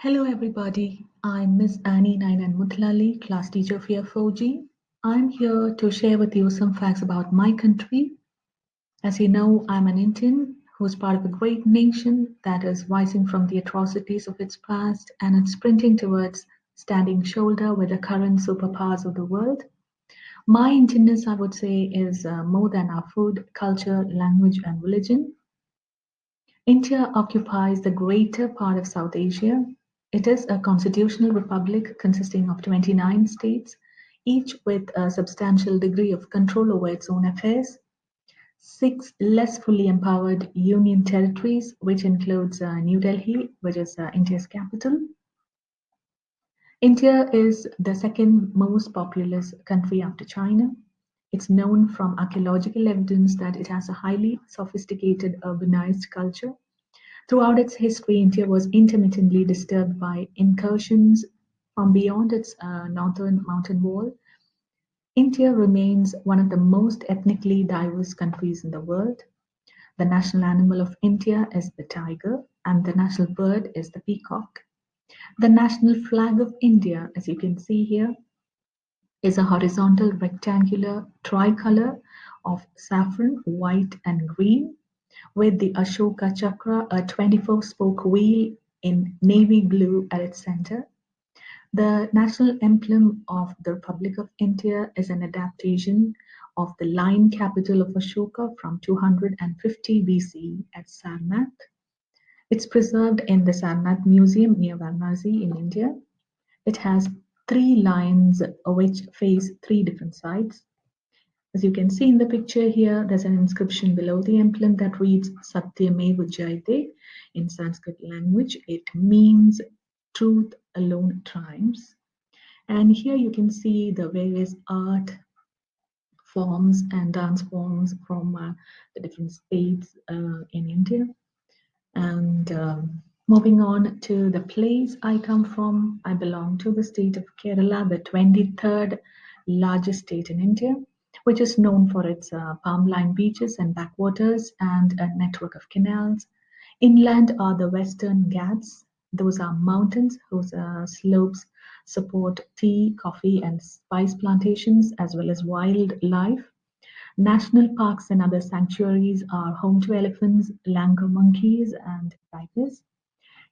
Hello everybody, I'm Miss Annie Nainan Mutlali, class teacher of Year 4G. I'm here to share with you some facts about my country. As you know, I'm an Indian who's part of a great nation that is rising from the atrocities of its past and it's sprinting towards standing shoulder with the current superpowers of the world. My Indianness, I would say, is more than our food, culture, language, and religion. India occupies the greater part of South Asia. It is a constitutional republic consisting of 29 states, each with a substantial degree of control over its own affairs. Six less fully empowered union territories, which includes New Delhi, which is India's capital. India is the second most populous country after China. It's known from archaeological evidence that it has a highly sophisticated urbanized culture. Throughout its history, India was intermittently disturbed by incursions from beyond its northern mountain wall. India remains one of the most ethnically diverse countries in the world. The national animal of India is the tiger, and the national bird is the peacock. The national flag of India, as you can see here, is a horizontal rectangular tricolor of saffron, white, and green, with the Ashoka Chakra, a 24-spoke wheel in navy blue at its center. The national emblem of the Republic of India is an adaptation of the lion capital of Ashoka from 250 BC at Sarnath. It's preserved in the Sarnath Museum near Varanasi in India. It has three lions which face three different sides. As you can see in the picture here, there's an inscription below the emblem that reads Satyameva Jayate in Sanskrit language. It means truth alone triumphs. And here you can see the various art forms and dance forms from the different states in India. And moving on to the place I come from, I belong to the state of Kerala, the 23rd largest state in India, which is known for its palm-lined beaches and backwaters and a network of canals. Inland are the Western Ghats. Those are mountains whose slopes support tea, coffee, and spice plantations, as well as wildlife. National parks and other sanctuaries are home to elephants, langur monkeys, and tigers.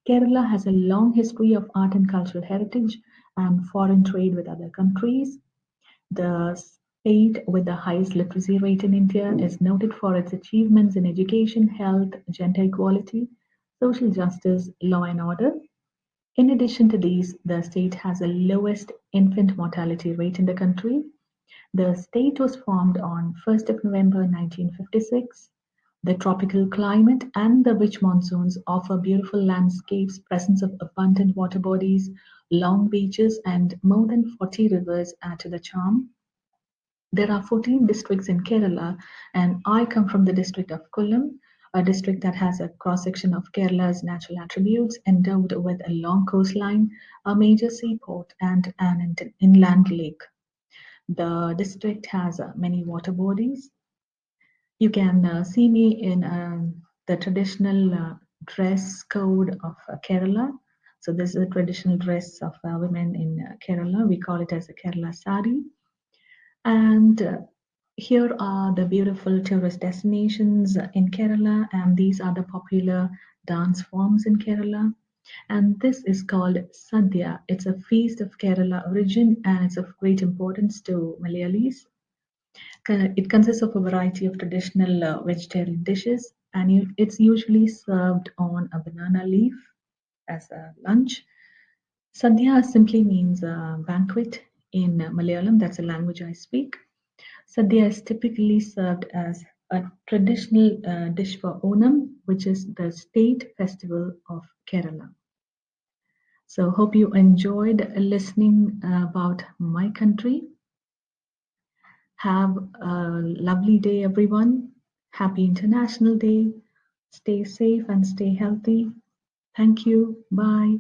Kerala has a long history of art and cultural heritage and foreign trade with other countries. The state with the highest literacy rate in India is noted for its achievements in education, health, gender equality, social justice, law and order. In addition to these, the state has the lowest infant mortality rate in the country. The state was formed on 1st of November 1956. The tropical climate and the rich monsoons offer beautiful landscapes, presence of abundant water bodies, long beaches, and more than 40 rivers add to the charm. There are 14 districts in Kerala, and I come from the district of Kollam, a district that has a cross section of Kerala's natural attributes, endowed with a long coastline, a major seaport, and an inland lake. The district has many water bodies. You can see me in the traditional dress code of Kerala. So this is a traditional dress of women in Kerala. We call it as a Kerala sari. And here are the beautiful tourist destinations in Kerala, and these are the popular dance forms in Kerala. And this is called Sadhya. It's a feast of Kerala origin and it's of great importance to Malayalis. It consists of a variety of traditional vegetarian dishes, and it's usually served on a banana leaf as a lunch. Sadhya simply means banquet in Malayalam, that's a language I speak. Sadhya is typically served as a traditional dish for Onam, which is the state festival of Kerala. So, hope you enjoyed listening about my country. Have a lovely day, everyone. Happy International Day. Stay safe and stay healthy. Thank you. Bye.